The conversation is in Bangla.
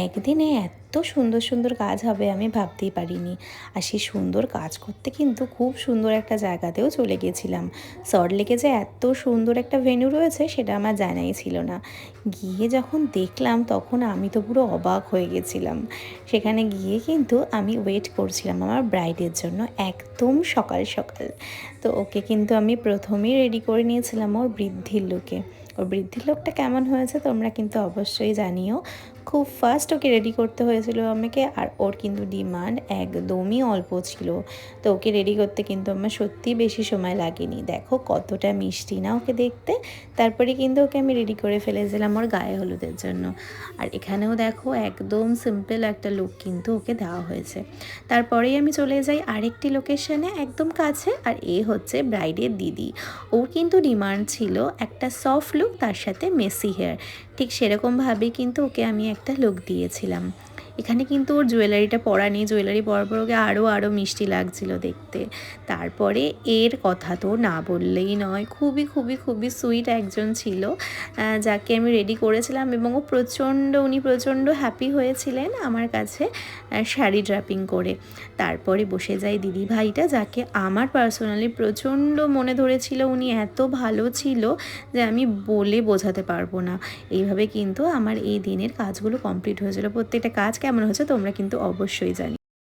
একদিনে এত সুন্দর সুন্দর কাজ হবে আমি ভাবতেই পারিনি। আর সেই সুন্দর কাজ করতে কিন্তু খুব সুন্দর একটা জায়গাতেও চলে গেছিলাম। সল্টলেকে যে এত সুন্দর একটা ভেন্যু রয়েছে সেটা আমার জানাই ছিল না। গিয়ে যখন দেখলাম তখন আমি তো পুরো অবাক হয়ে গেছিলাম। সেখানে গিয়ে কিন্তু আমি ওয়েট করছিলাম আমার ব্রাইডের জন্য একদম সকাল সকাল। তো ওকে কিন্তু আমি প্রথমেই রেডি করে নিয়েছিলাম ওর বৃদ্ধির লুকে। ওর বৃদ্ধির লুকটা কেমন হয়েছে তোমরা কিন্তু অবশ্যই জানিও। খুব ফাস্ট ওকে রেডি করতে হয়েছিল আমাকে, আর ওর কিন্তু ডিমান্ড একদমই অল্প ছিল। তো ওকে রেডি করতে কিন্তু আমার সত্যিই বেশি সময় লাগেনি। দেখো কতটা মিষ্টি না ওকে দেখতে। তারপরে কিন্তু ওকে আমি রেডি করে ফেলেছিলাম ওর গায়ে হলুদের জন্য। আর এখানেও দেখো একদম সিম্পল একটা লুক কিন্তু ওকে দেওয়া হয়েছে। তারপরেই আমি চলে যাই আরেকটি লোকেশনে একদম কাছে, আর এ হচ্ছে ব্রাইডের দিদি। ওর কিন্তু ডিমান্ড ছিল একটা সফট লুক তার সাথে মেসি হেয়ার। ঠিক সেরকমভাবেই কিন্তু ওকে আমি একটা লুক দিয়েছিলাম। এখানে কিন্তু ওর জুয়েলারিটা পরা নেই, জুয়েলারি পরার পর ওকে আরও মিষ্টি লাগছিল দেখতে। তারপরে এর কথা তো না বললেই নয়, খুবই খুবই খুবই সুইট একজন ছিল যাকে আমি রেডি করেছিলাম, এবং উনি প্রচণ্ড হ্যাপি হয়েছিলেন আমার কাছে শাড়ি ড্রাপিং করে। তারপরে বসে যায় দিদি ভাইটা, যাকে আমার পার্সোনালি প্রচণ্ড মনে ধরেছিল। উনি এত ভালো ছিল যে আমি বলে বোঝাতে পারবো না। এইভাবে কিন্তু আমার এই দিনের কাজগুলো কমপ্লিট হয়েছিল। প্রত্যেকটা কাজ কেমন হয়েছে তোমরা কিন্তু অবশ্যই জানি।